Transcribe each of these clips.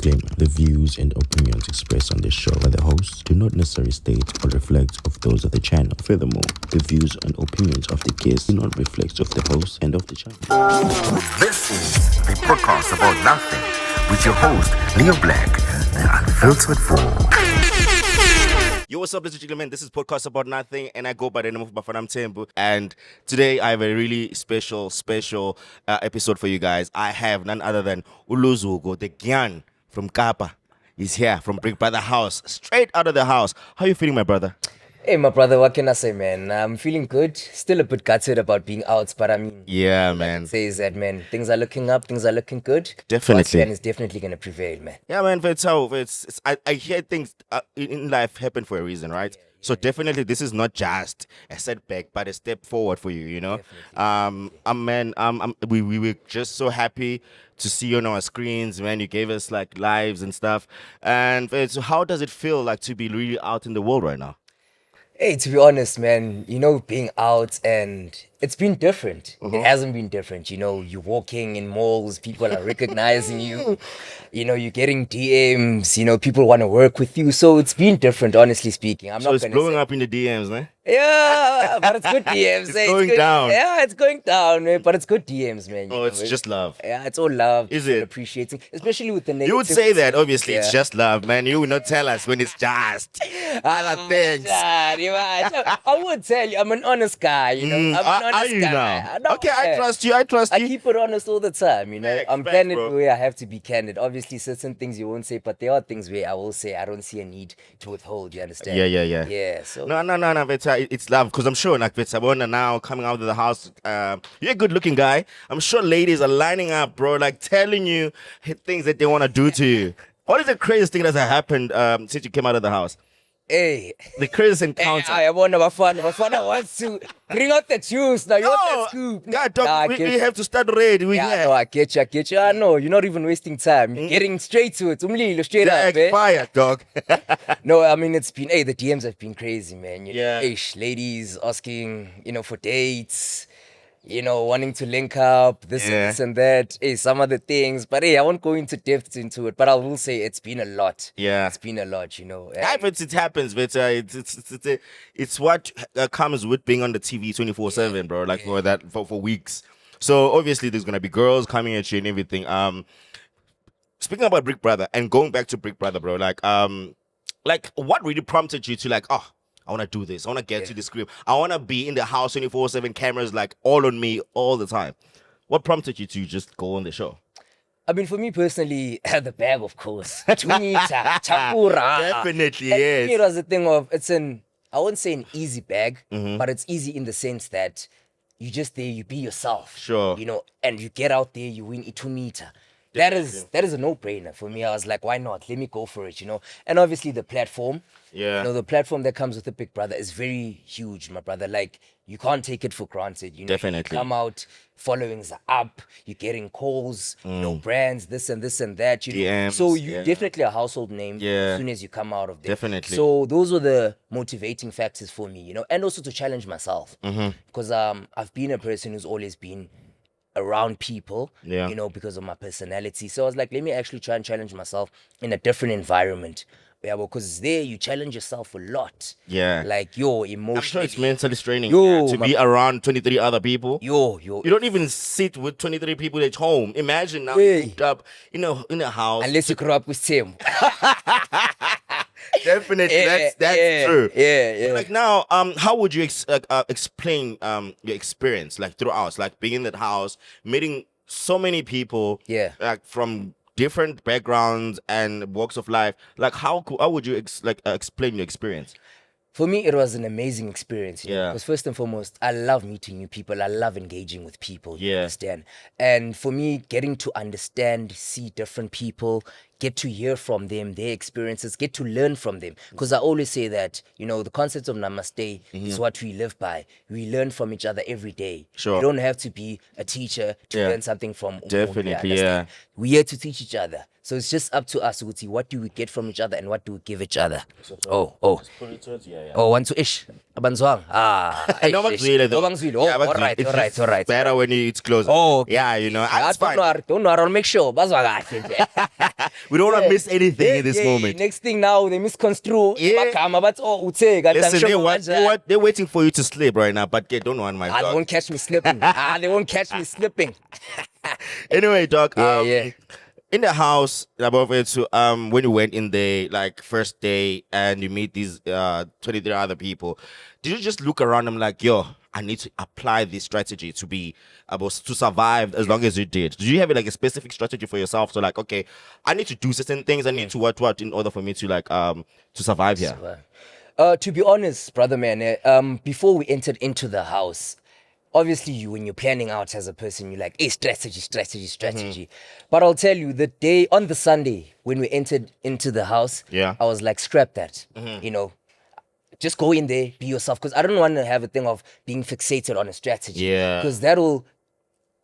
Disclaimer: the views and opinions expressed on this show by the hosts do not necessarily state or reflect of those of the channel. Furthermore, the views and opinions of the guests do not reflect of the host and of the channel. This is the podcast about nothing with your host, Leo Black, the Unfiltered Fool. Yo, what's up, ladies and gentlemen? This is Podcast About Nothing, and I go by the name of Bafanam Tembu. And today I have a really special episode for you guys. I have none other than Luzuko, the Gyan from Kapa. He's here from Big Brother House, straight out of the house. How are you feeling, my brother? Hey, my brother, what can I say, man? I'm feeling good. Still a bit gutted about being out, but I mean, yeah, man. Says that, man. Things are looking up. Things are looking good. Definitely. And it's definitely gonna prevail, man. Yeah, man. But it's I hear things in life happen for a reason, right? So definitely, this is not just a setback, but a step forward for you. You know, we were just so happy to see you on our screens, man. You gave us like lives and stuff. And so, how does it feel like to be really out in the world right now? Hey, to be honest, man, you know, being out and it's been different. It hasn't been different. You know, you're walking in malls, people are recognizing you. You know, you're getting DMs, you know, people want to work with you. So it's been different, honestly speaking. So it's blowing up in the DMs, man? Yeah, but it's good DMs. It's going down. Yeah, it's going down, man. But it's good DMs, man. Oh, it's just love. Yeah, it's all love. Is it? Appreciating, especially with the negative. You would say that, obviously, it's just love, man. You would not tell us when it's just other things. I would tell you, I'm an honest guy, you know. I'm an honest are you guy. now? Okay, I trust you. I keep it honest all the time, you know. Yeah, I'm candid where I have to be candid. Obviously, certain things you won't say, but there are things where I will say I don't see a need to withhold, you understand? Yeah. Yeah, so... No, but it's love, because I'm sure, like, Sabona now coming out of the house, you're a good-looking guy. I'm sure ladies are lining up, bro, like, telling you things that they want to do to you. What is the craziest thing that has happened since you came out of the house? Hey, the craziest encounter. I wonder my father wants to bring out the juice now. You want that scoop? God, dog, we have to start ready. No, I get you. I know you're not even wasting time. You're getting straight to it. Straight up, fire, dog. No, I mean it's been. Hey, the DMs have been crazy, man. You know, ladies asking, you know, for dates. You know, wanting to link up, this and that. Hey, some of the things. But hey, I won't go into depth into it. But I will say it's been a lot. Yeah. It's been a lot, you know. It happens, but it's what comes with being on the TV 24/7, bro. Like for weeks. So obviously there's gonna be girls coming at you and everything. Speaking about Big Brother and going back to Big Brother, bro, like what really prompted you to I want to do this. I want to get to the script. I want to be in the house 24/7, cameras like all on me all the time. What prompted you to just go on the show? I mean, for me personally, the bag, of course. Definitely, yes. It was the thing of, I wouldn't say an easy bag, but it's easy in the sense that you just there, you be yourself. Sure. You know, and you get out there, you win Itumita. That is a no-brainer for me. I was like, why not? Let me go for it, you know. And obviously the platform, you know, the platform that comes with the Big Brother is very huge, my brother. Like, you can't take it for granted, you know. Definitely. You come out, followings are up, you're getting calls, you know, brands, this and that, you know. DMs, so you're definitely a household name as soon as you come out of there. Definitely. So those were the motivating factors for me, you know, and also to challenge myself. Because I've been a person who's always been around people, you know, because of my personality. So I was like, let me actually try and challenge myself in a different environment. Yeah, because there you challenge yourself a lot. Yeah. Like your emotion. I'm sure it's mentally straining to be around 23 other people. You don't even sit with 23 people at home. Imagine now cooped up in a house. Unless you grew up with Tim. Definitely, that's true. Yeah. Like now, how would you explain your experience, like throughout, like being in that house, meeting so many people, like from different backgrounds and walks of life? Like how would you explain your experience? For me, it was an amazing experience. Yeah. Because first and foremost, I love meeting new people. I love engaging with people. You Yeah. understand? And for me, getting to understand, see different people, get to hear from them, their experiences, get to learn from them. Because I always say that, you know, the concept of namaste is what we live by. We learn from each other every day. Sure. You don't have to be a teacher to learn something from Umuntu, Definitely, understand? We're here to teach each other. So it's just up to us, Uti. What do we get from each other and what do we give each other? Oh. Oh, one to ish. Abanzwang. No bangzwile though. No bangzwile. Oh, Yeah, all bangzwile. right, It's all right, just all right. better when it's closer. Oh, okay. Yeah, you know. It's don't fine. worry. I'll make sure. Bazwa kahle. We don't want to miss anything in this moment. Next thing now, they misconstrue. Yeah. But Listen, they're waiting for you to sleep right now, but they don't want my they dog. won't catch me slipping. They won't catch me slipping. Anyway, dog. Yeah. In the house, above it, so when you went in there, like first day, and you meet these 23 other people, did you just look around and like, yo, I need to apply this strategy to be able to survive as long as you did? Do you have like a specific strategy for yourself? So like, okay, I need to do certain things. I need to what in order for me to like to survive here. To be honest, brother man, before we entered into the house, obviously when you're planning out as a person, you're like, hey, strategy. But I'll tell you, the day on the Sunday when we entered into the house, I was like, scrap that, you know. Just go in there, be yourself. Because I don't want to have a thing of being fixated on a strategy. Yeah. Because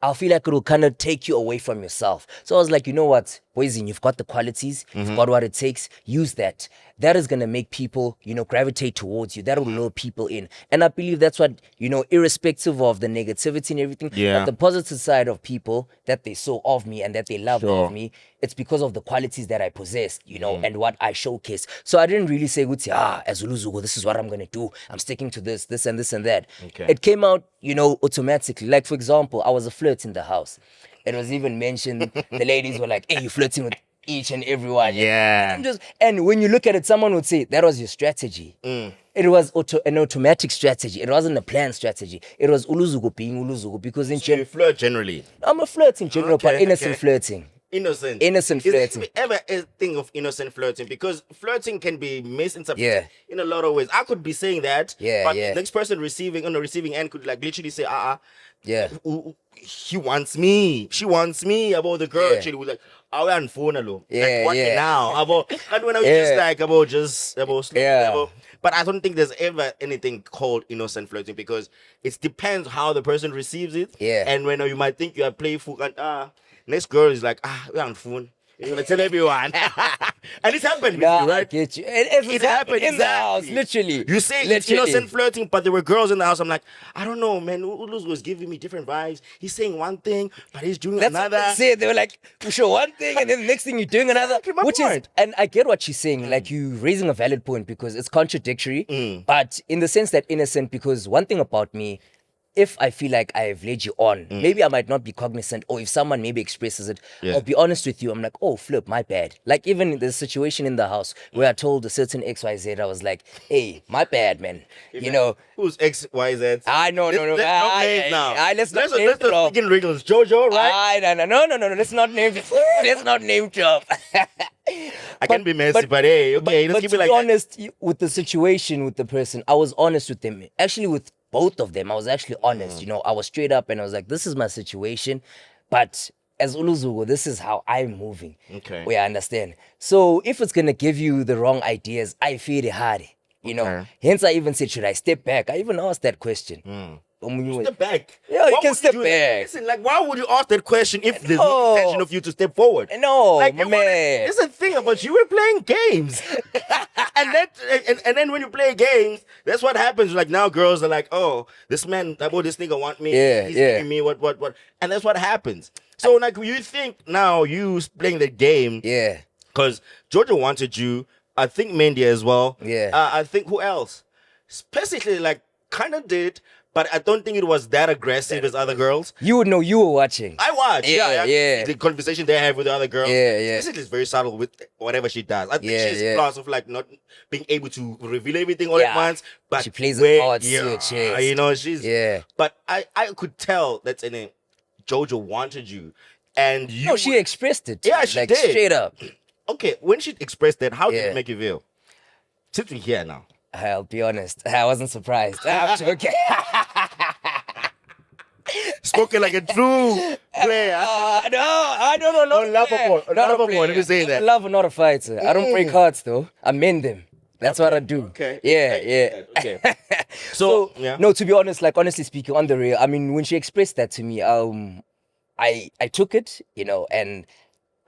I'll feel like it'll kind of take you away from yourself. So I was like, you know what, Boyzine, you've got the qualities, you've got what it takes, use that. That is going to make people, you know, gravitate towards you. That will lure people in. And I believe that's what, you know, irrespective of the negativity and everything, but the positive side of people that they saw of me and that they loved of me, it's because of the qualities that I possessed, you know, and what I showcased. So I didn't really say, as Luzuko, this is what I'm going to do. I'm sticking to this and this and that. Okay. It came out, you know, automatically. Like, for example, I was a flirt in the house. It was even mentioned, the ladies were like, hey, you're flirting with each and everyone. Yeah. And when you look at it, someone would say, that was your strategy. It was an automatic strategy. It wasn't a planned strategy. It was Luzuko being Luzuko. Because you flirt generally? I'm a flirt in general, but innocent flirting. Innocent flirting. Ever a thing of innocent flirting? Because flirting can be misinterpreted in a lot of ways. I could be saying that, but the next person on the receiving end could like literally say, he wants me. She wants me. About the girl, actually was like, I want phone alone. Like what now? About and when I was just like about slow. But I don't think there's ever anything called innocent flirting because it depends how the person receives it. Yeah. And when you might think you are playful and next girl is like, we're on phone. You're gonna tell everyone. And it's happened with you, right? I get you. It happened in the house, literally. You say it's innocent flirting, but there were girls in the house. I'm like, I don't know, man. Ulus was giving me different vibes. He's saying one thing, but he's doing another. What they said. They were like, you show one thing, and then the next thing you're doing another. And I get what she's saying. Like, you raising a valid point because it's contradictory, but in the sense that innocent, because one thing about me, if I feel like I've led you on, maybe I might not be cognizant, or if someone maybe expresses it, I'll be honest with you. I'm like, oh, flip, my bad. Like, even the situation in the house where I told a certain XYZ, I was like, hey, my bad, man. You know. Who's XYZ? I know, no. Let's not speak in riddles. Jojo, right? No. Let's not name Let's not name drop. I can be messy, but hey, okay. But to be honest with the situation with the person, I was honest with them. Actually, with both of them, I was actually honest. You know, I was straight up and I was like, this is my situation, but as Luzuko, this is how I'm moving. Okay. We understand. So if it's going to give you the wrong ideas, I feel it hard. You know, hence I even said, should I step back? I even asked that question. Step back. Yeah, you can step back. Listen, like, why would you ask that question if there's no intention of you to step forward? No, like, man. There's a thing about you were playing games. and then when you play games, that's what happens. Like, now girls are like, oh, this nigga want me. He's giving me what. And that's what happens. So, like, you think now you playing the game. Yeah. Because Jojo wanted you. I think Mandy as well. Yeah. I think who else? Basically, like, kind of did. But I don't think it was that aggressive as other girls. You would know, you were watching. I watched, yeah. The conversation they have with the other girls. Basically, it's very subtle with whatever she does. I think she's plus of like not being able to reveal everything all at once. But she plays it hard, you know, she's. Yeah. But I could tell that Jojo wanted you, and you. No, she expressed it. Yeah, she did straight up. Okay, when she expressed that, how did it make you feel? Since we're here now. I'll be honest, I wasn't surprised. I'm joking. Spoken like a true player. No, I don't know. Not a player. Let me say that. Love, not a fighter. I don't break hearts though. I mend them. That's what I do. Okay. Yeah. Okay. So no, to be honest, like honestly speaking, on the real, I mean, when she expressed that to me, I took it, you know, and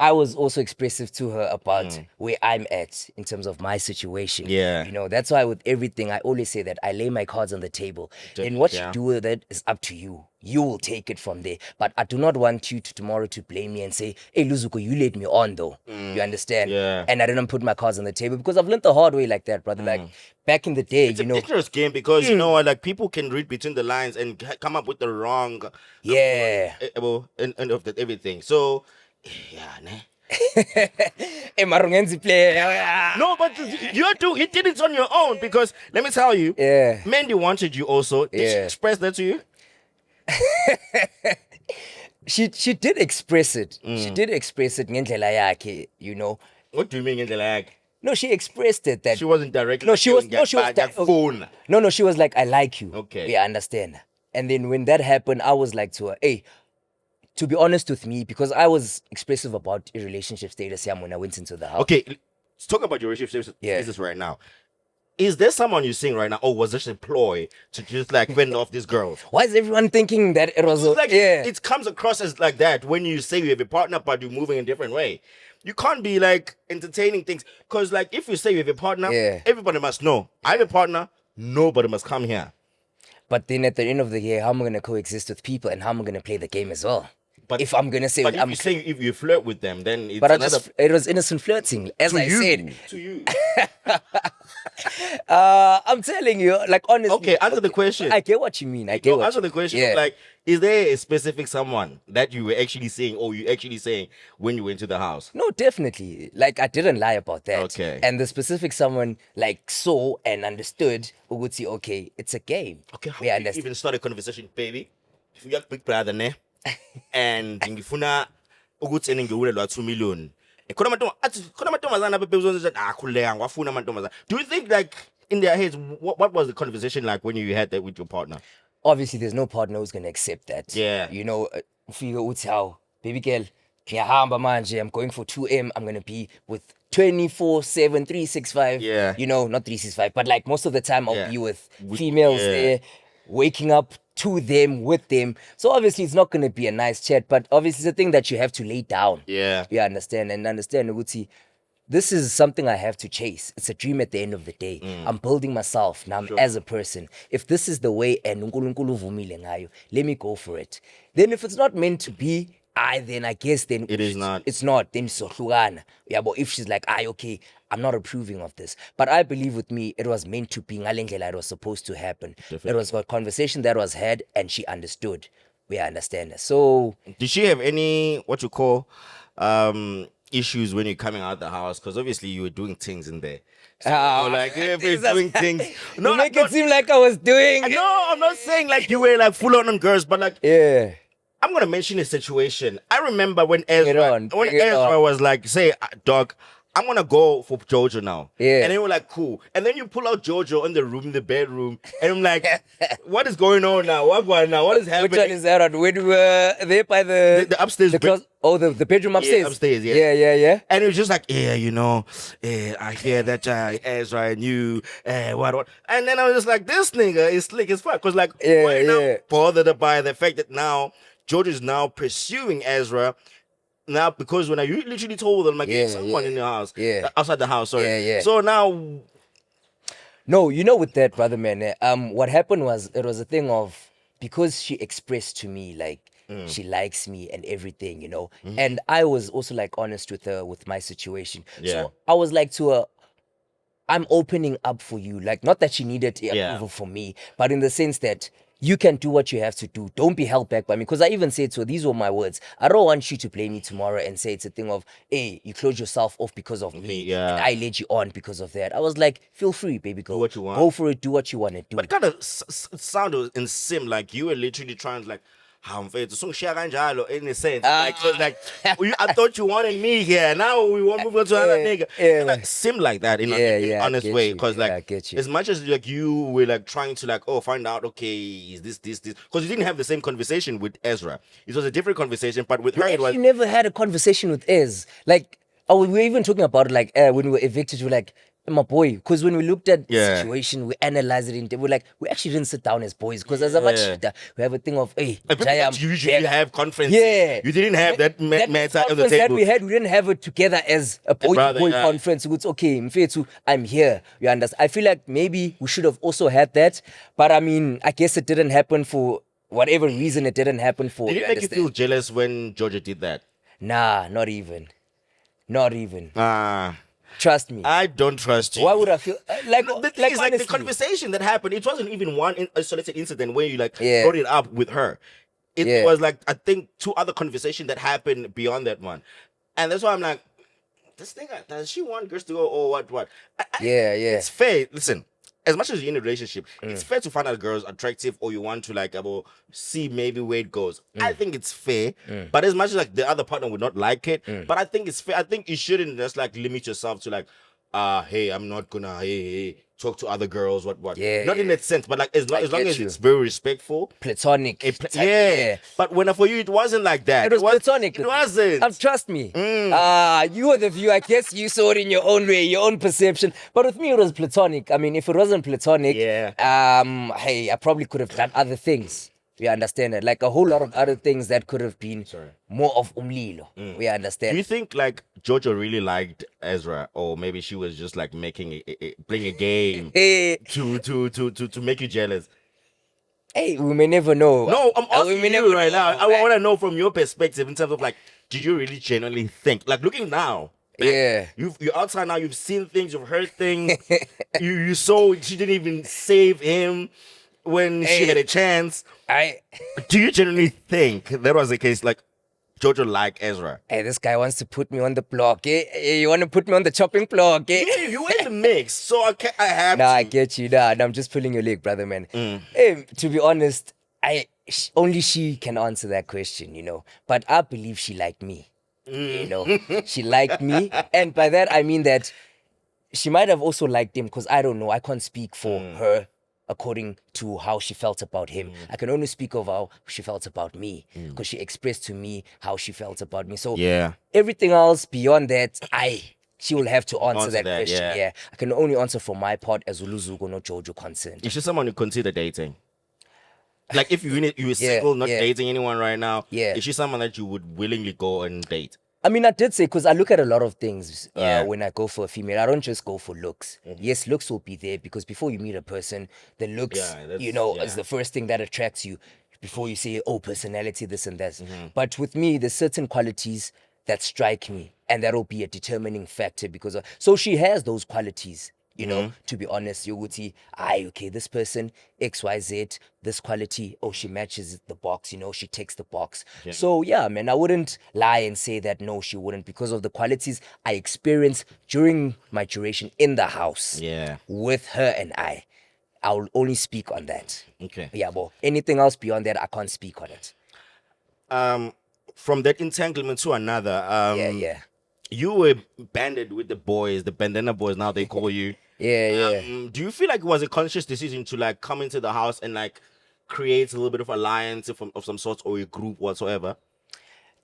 I was also expressive to her about where I'm at in terms of my situation. Yeah. You know, that's why with everything, I always say that I lay my cards on the table. And what yeah. you do with it is up to you. You will take it from there. But I do not want you to tomorrow to blame me and say, hey, Luzuko, you laid me on though. You understand? Yeah. And I didn't put my cards on the table because I've learned the hard way like that, brother. Like back in the day, It's you an know. dangerous game because you know what, like people can read between the lines and come up with the wrong Yeah. end of the, everything. So yeah, ne? Hey, Marungenzi player. No, but you did it on your own because let me tell you, Yeah. Mandy wanted you also. Did she Yeah. express that to you? She did express it. She did express it ngendlela yakhe, you know. What do you mean in the lag? No, she expressed it that She wasn't directly. No, she was phone. No, she was like, I like you. Okay. Yeah, I understand. And then when that happened, I was like to her, hey, to be honest with me, because I was expressive about a relationship status when I went into the house. Okay, let's talk about your relationship status right now. Is there someone you're seeing right now, or was this a ploy to just like fend off these girls? Why is everyone thinking that it was Like yeah? it comes across as like that when you say you have a partner, but you're moving in a different way. You can't be like entertaining things because, like, if you say you have a partner, everybody must know. I have a partner. Nobody must come here. But then at the end of the year, how am I gonna coexist with people and how am I gonna play the game as well? But if I'm gonna say, but if you flirt with them, then it's it was innocent flirting, as I said. To you. I'm telling you, like honestly. Okay, answer the question. I get what you mean. Answer the question. Like, is there a specific someone that you were actually saying, or you actually saying when you went to the house? No, definitely. Like, I didn't lie about that. Okay. And the specific someone like saw and understood who would say, okay, it's a game. Okay, how do you even start a conversation, baby? If you got big brother, ne? And ngifuna ukuthi ngiwulelwa 2 million. Do you think, like, in their heads, what was the conversation like when you had that with your partner? Obviously, there's no partner who's gonna accept that. Yeah. You know, figure uthi how, baby girl, ngiyahamba manje, I'm going for 2M, I'm gonna be with 24/7, 365. Yeah. You know, not 365, but like most of the time I'll be with females there, waking up to them, with them. So obviously it's not going to be a nice chat, but obviously it's a thing that you have to lay down. Yeah. You understand? And understand, Uguti, this is something I have to chase. It's a dream at the end of the day. I'm building myself now as a person. If this is the way, and uNkulunkulu uvumile ngayo, let me go for it. Then if it's not meant to be, then I guess then it is not. It's not. Then sohlukana. Yeah, but if she's like, okay, I'm not approving of this. But I believe with me, it was meant to be ngalendlela it was supposed to happen. Definitely. It was a conversation that was had and she understood. We understand. So did she have any what you call issues when you're coming out of the house? Because obviously you were doing things in there. So, like if you're doing things. No, you make it seem like I was doing. No, I'm not saying like you were like full on girls, but like I'm gonna mention a situation. I remember when Ezra was like, say, dog, I'm gonna go for Jojo now. Yeah. And they were like, cool. And then you pull out Jojo in the room, in the bedroom, and I'm like, what is going on now? What is happening? Which one is that on? When we were there by the upstairs. The bedroom upstairs. Yeah, upstairs, yeah. Yeah. And it was just like, I hear that Ezra and you, what. And then I was just like, this nigga is slick as fuck. Because like, why not bothered by the fact that now Jojo is now pursuing Ezra. Now, because when you literally told them, like, someone in the house, outside the house, sorry. Yeah. So now, no, you know, with that, brother, man, what happened was it was a thing of because she expressed to me like she likes me and everything, you know, and I was also like honest with her with my situation. So I was like to her, I'm opening up for you, like not that she needed approval from me, but in the sense that you can do what you have to do. Don't be held back by me. Because I even said to her, these were my words. I don't want you to blame me tomorrow and say it's a thing of, hey, you closed yourself off because of me. And I led you on because of that. I was like, feel free, baby girl. Do what you want. Go for it. Do what you want to do. But it kind of sounded in sim like you were literally trying to like, in a sense. I thought you wanted me here. Now we want to move on to another nigga. Like, sim like that in an honest way. Because like as much as like you were like trying to like find out, okay, is this because you didn't have the same conversation with Ezra. It was a different conversation, but with her it was. You never had a conversation with Ez. Like we were even talking about it, like when we were evicted, we were like, my boy, because when we looked at the Yeah. situation, we analyzed it, and we actually didn't sit down as boys, because as a machita, we have a thing of, hey, And people Jayam, that usually have conferences. yeah. You didn't have that matter on the conference that table. we had, we didn't have it together as a boy Brother, boy yeah. conference. It's okay, Mfethu, I'm here. You understand? I feel like maybe we should have also had that, but I mean, I guess it didn't happen for whatever reason. It didn't happen for. Did it make understand? you feel jealous when Jojo did that? Nah, not even. Ah. Trust me. I don't trust you. Why would I feel like? The thing like is, like the honestly. conversation that happened, it wasn't even one isolated incident where you like Yeah. brought it up with her. It Yeah. was like, I think, 2 other conversations that happened beyond that one. And that's why I'm like, this thing, does she want girls to go or what? Yeah. It's fair. Listen, as much as you're in a relationship, it's fair to find out girls attractive or you want to like see maybe where it goes. I think it's fair. But as much as like the other partner would not like it, but I think it's fair. I think you shouldn't just like limit yourself to like, hey, I'm not gonna hey talk to other girls, what. Yeah, Not in that sense, but like as long get as you. it's very respectful. Platonic. type, Yeah. But when for you it wasn't like that. It was platonic. It wasn't. Trust me. You were the view. I guess you saw it in your own way, your own perception. But with me, it was platonic. I mean, if it wasn't platonic, hey, I probably could have done other things. We understand it. Like a whole lot of other things that could have been more of umlilo. We understand. Do you think like Jojo really liked Ezra, or maybe she was just like making playing a game Hey, to make you jealous? hey, we may never know. No, I'm We asking may you right know. now. I want to know from your perspective in terms of like, did you really genuinely think, like looking now? Like, Yeah. you're outside now. You've seen things. You've heard things. you saw she didn't even save him when she Hey. had a chance. I. Do you genuinely think that was the case? Like Jojo liked Ezra? Hey, this guy wants to put me on the block. You want to put me on the chopping block? You were in the mix, so I have Nah, to. I get you. Nah, I'm just pulling your leg, brother, man. Hey, to be honest, only she can answer that question, you know. But I believe she liked me. You know, she liked me, and by that I mean that she might have also liked him, because I don't know. I can't speak for her according to how she felt about him. I can only speak of how she felt about me, because she expressed to me how she felt about me. So Yeah. everything else beyond that, she will have to answer that that, question. yeah. Yeah, I can only answer for my part as Luzuko, no Jojo concerned. Is she someone you consider dating? Like if you're single, not yeah. dating anyone right now, Yeah. is she someone that you would willingly go and date? I mean, I did say, because I look at a lot of things Yeah. when I go for a female. I don't just go for looks. Yes, looks will be there, because before you meet a person, the looks, Yeah, that's- is the first thing that attracts you before you say, oh, personality, this and that. But with me, there's certain qualities that strike me, and that'll be a determining factor, because so she has those qualities. You know, to be honest, Yoguti, okay, this person, XYZ, this quality, oh, she matches the box, you know, she takes the box. So, yeah, man, I wouldn't lie and say that, no, she wouldn't, because of the qualities I experienced during my duration in the house Yeah. with her and I. I'll only speak on that. Okay. Yeah, but anything else beyond that, I can't speak on it. From that entanglement to another, Yeah. you were banded with the boys, the Bandana boys, now they call you. Yeah. Do you feel like it was a conscious decision to like come into the house and like create a little bit of alliance of some sort, or a group whatsoever?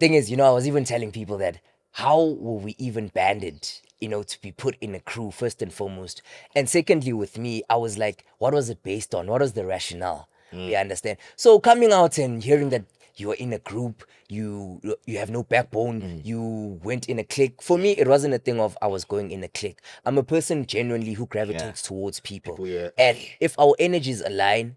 Thing is, you know, I was even telling people that how were we even banded, you know, to be put in a crew, first and foremost. And secondly, with me, I was like, what was it based on? What was the rationale? You understand? So coming out and hearing that you are in a group, you have no backbone, you went in a clique. For me, it wasn't a thing of I was going in a clique. I'm a person genuinely who gravitates towards people. Yeah. And if our energies align,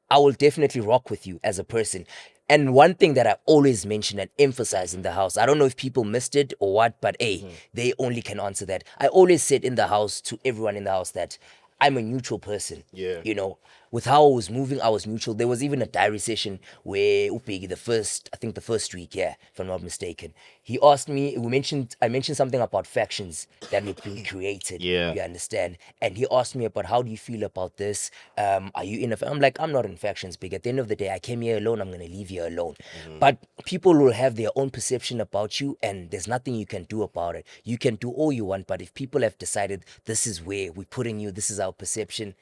I will definitely rock with you as a person. And one thing that I always mention and emphasize in the house, I don't know if people missed it or what, but hey, they only can answer that. I always said in the house to everyone in the house that I'm a neutral person. Yeah. You know, with how I was moving, I was neutral. There was even a diary session where Upegi, the first week, if I'm not mistaken, he asked me, I mentioned something about factions that were being created. Yeah. You understand? And he asked me about, how do you feel about this? Are you in a I'm like, I'm not in factions, big. At the end of the day, I came here alone, I'm gonna leave here alone. But people will have their own perception about you, and there's nothing you can do about it. You can do all you want, but if people have decided this is where we're putting you, this is our perception,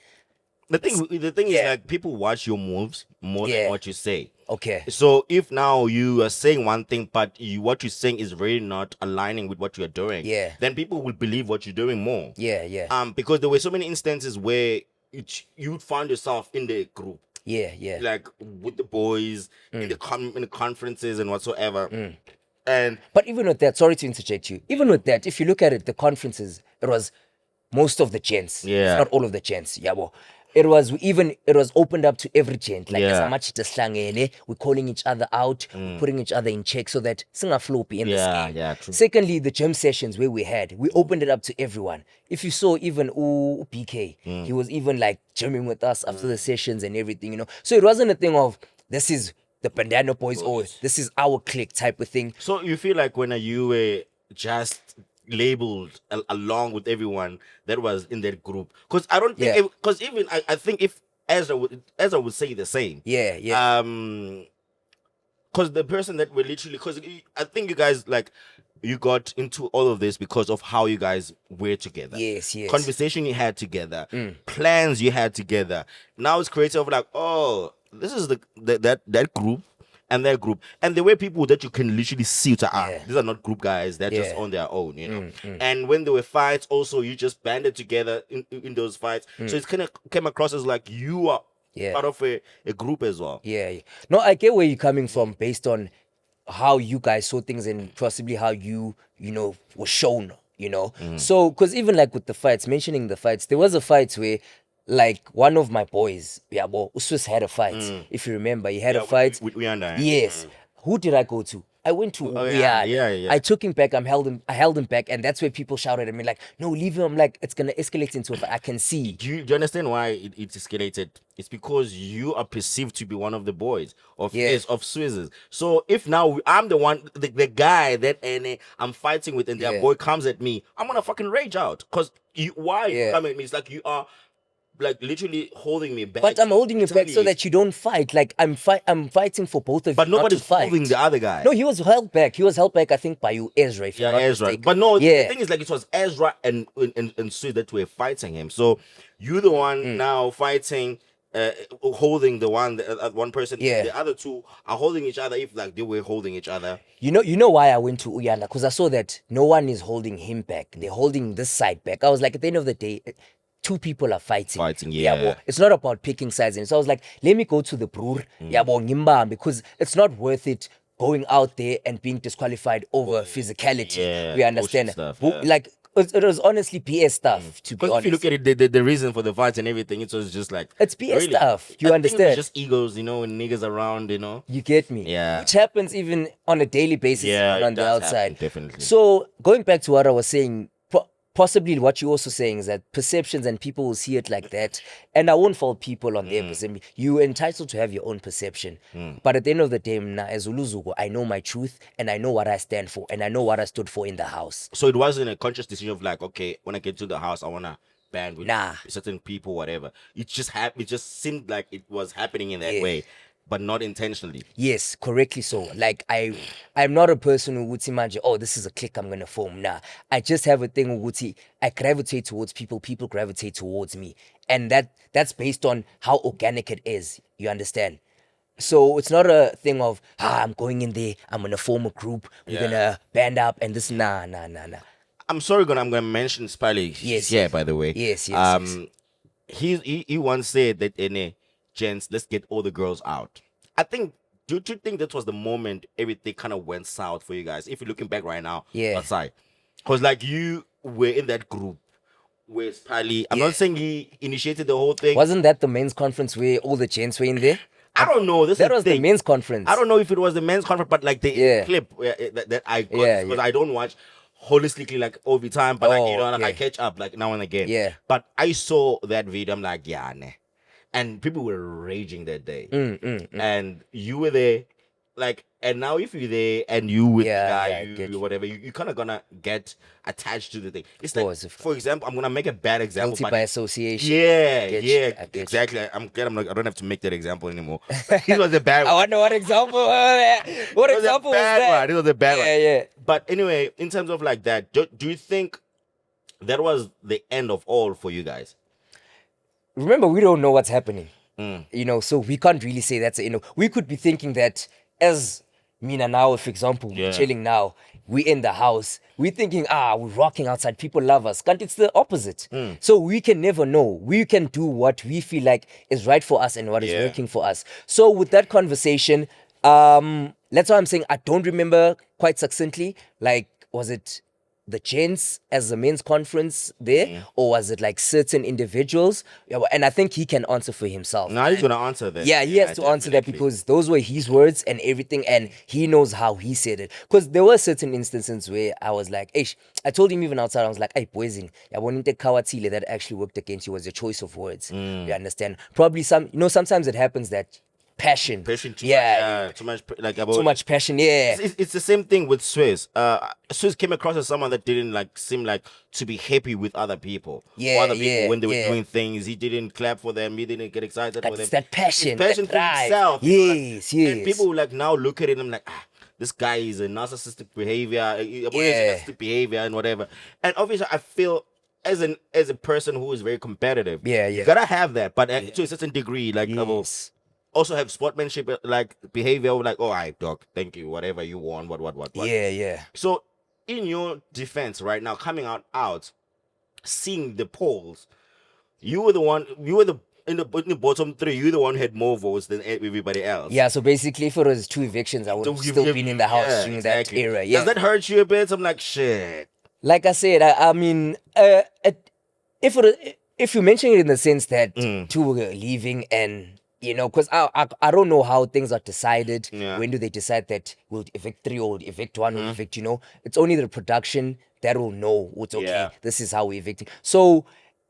the thing is Yeah. like people watch your moves more Yeah. than what you say. Okay. So if now you are saying one thing, but what you're saying is really not aligning with what you're doing, Yeah. then people will believe what you're doing more. Yeah. Because there were so many instances where you'd find yourself in the group, Yeah. like with the boys in the conferences and whatsoever, and But even with that, sorry to interject you. Even with that, if you look at it, the conferences, it was most of the gents. Yeah. If not all of the gents. Yeah, well. It was opened up to every gent. Like Yeah. as much we're calling each other out, putting each other in check so that singa floppy in this Yeah, game. yeah, true. Secondly, the gym sessions where we opened it up to everyone. If you saw even BK, he was even like gymming with us after the sessions and everything, you know. So it wasn't a thing of this is the Bandana boys or this is our clique type of thing. so you feel like when you were just labeled along with everyone that was in that group, because I don't think Yeah. because even I think if Ezra would say the same. Yeah. Because the person that were literally, because I think you guys like you got into all of this because of how you guys were together. Yes. Conversation you had together, plans you had together. Now it's creative like, oh, this is that group and that group, and there were people that you can literally see to these are not group guys, they're just on their own, you know. And when there were fights, also you just banded together in those fights, so it's kind of came across as like you are part of a group as well. Yeah. No, I get where you're coming from based on how you guys saw things and possibly how you know, were shown, you know. So, because even like with the fights, mentioning the fights, there was a fight where like one of my boys, Uswis had a fight. If you remember, he had a fight. With Uyanda, eh? Yes. Who did I go to? I went to yeah, Uyanda. yeah. I took him back. I held him back, and that's where people shouted at me like, "No, leave him!" I'm like, it's gonna escalate into a. I can see. Do you understand why it escalated? It's because you are perceived to be one of the boys of Swizzes. So if now I'm the one, the guy that I'm fighting with, and their boy comes at me, I'm gonna fucking rage out. Cause you come at me? It's like you are like literally holding me back. But I'm holding you back so that you don't fight. Like I'm fighting for both of you. But nobody's not to fight. holding the other guy. No, he was held back. He was held back, I think, by you, Ezra. If you're not Ezra. mistaken. But no, the thing is like it was Ezra and Sue that were fighting him. So you're the one now fighting, holding the one person. Yeah. The other two are holding each other. If like they were holding each other. You know why I went to Uyanda? Because I saw that no one is holding him back. They're holding this side back. I was like, at the end of the day, two people are fighting. Yeah. It's not about picking sides. And so I was like, let me go to the brewer, because it's not worth it going out there and being disqualified over physicality. Yeah, we understand. stuff, Like, it was honestly BS stuff, to be Because honest. if you look at it, the reason for the fights and everything, it was just like It's BS stuff. You I think understand? It was just egos, you know, when niggas around, you know. You get me? Yeah. Which happens even on a daily basis, Yeah, even on it the does outside. happen, definitely. So going back to what I was saying, possibly what you're also saying is that perceptions and people will see it like that. And I won't fault people on their perception. You're entitled to have your own perception. But at the end of the day, as Luzuko, I know my truth and I know what I stand for and I know what I stood for in the house. So it wasn't a conscious decision of like, okay, when I get to the house, I wanna band with Nah. certain people, whatever. It just It just seemed like it was happening in that way, but not intentionally. Yes, correctly so. Like I'm not a person who would imagine, oh, this is a clique I'm gonna form. Nah, I just have a thing who would see I gravitate towards people, people gravitate towards me, and that's based on how organic it is. You understand? So it's not a thing of I'm going in there, I'm gonna form a group, we're gonna band up, and this. Nah. I'm sorry, I'm gonna mention Spiley. Yes. Yeah, by the way. Yes. He once said that gents, let's get all the girls out. I think. Do you think that was the moment everything kind of went south for you guys? If you're looking back right now, outside, because like you were in that group with Spiley. I'm not saying he initiated the whole thing. Wasn't that the men's conference where all the gents were in there? I don't know. That was the men's conference. I don't know if it was the men's conference, but like the clip that I got, because I don't watch holistically like all the time, but like, you know, like I catch up like now and again. Yeah. But I saw that video. I'm like, yeah, nah. And people were raging that day. And you were there, like, and now if you're there and you with the guy, you whatever, you kind of gonna get attached to the thing. It's like, for example, I'm gonna make a bad example. Guilty by association. Exactly. I'm glad I don't have to make that example anymore. It was a bad one. I wonder what example. What example was that? It was a bad one. Yeah. But anyway, in terms of like that, do you think that was the end of all for you guys? remember, we don't know what's happening. So we can't really say that's we could be thinking that as Mina now, for example, we're chilling now, we in the house, we're thinking, we're rocking outside, people love us. Can't it's the opposite. So we can never know. We can do what we feel like is right for us and what is working for us. So with that conversation, that's why I'm saying I don't remember quite succinctly. Like, was it the gents as a men's conference there, or was it like certain individuals? And I think he can answer for himself. Now he's gonna answer that. Yeah, he has to answer that because those were his words and everything, and he knows how he said it. Because there were certain instances where I was like, "Hey," I told him even outside, I was like, "Hey, poison, I wanted to kawatile that actually worked against you was your choice of words." You understand? Probably sometimes it happens that passion too much like about too much passion. It's the same thing with Swiss. Swiss came across as someone that didn't like seem like to be happy with other people. Other people when they were doing things, he didn't clap for them, he didn't get excited for them. That passion, passion for himself. Yes. And people like now look at it and I'm like, this guy is a narcissistic behavior and whatever. And obviously I feel as a person who is very competitive, you gotta have that, but to a certain degree, like also have sportsmanship like behavior, like, all right, dog, thank you, whatever you want, what. Yeah. So in your defense right now, coming out, seeing the polls, you were in the bottom three, you're the one who had more votes than everybody else. Yeah, so basically if it was 2 evictions, I would have still been in the house during that era. Yeah. Does that hurt you a bit? I'm like, shit. Like I said, I mean, if you mention it in the sense that 2 were leaving and because I don't know how things are decided. When do they decide that we'll evict 3 or we'll evict 1 or evict, It's only the production that will know what's okay. This is how we're evicting. So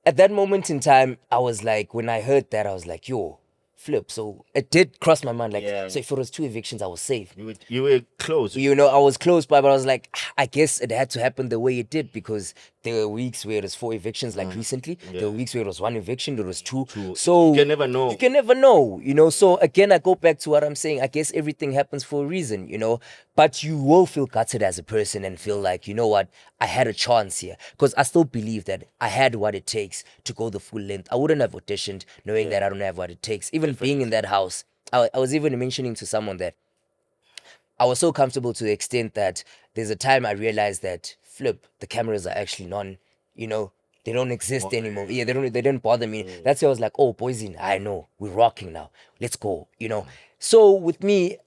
at that moment in time, I was like, when I heard that, I was like, yo, flip. So it did cross my mind. Like, so if it was 2 evictions, I was safe. You were close. I was close by, but I was like, I guess it had to happen the way it did because there were weeks where it was 4 evictions, like recently. There were weeks where it was 1 eviction, there was 2. So you can never know. You can never know, So again, I go back to what I'm saying. I guess everything happens for a reason, But you will feel gutted as a person and feel like, you know what, I had a chance here. Because I still believe that I had what it takes to go the full length. I wouldn't have auditioned knowing that I don't have what it takes. Even being in that house, I was even mentioning to someone that I was so comfortable to the extent that there's a time I realized that the cameras are actually they don't exist anymore. Yeah, they don't bother me. That's why I was like, oh, poison, I know, we're rocking now. Let's go, So with me,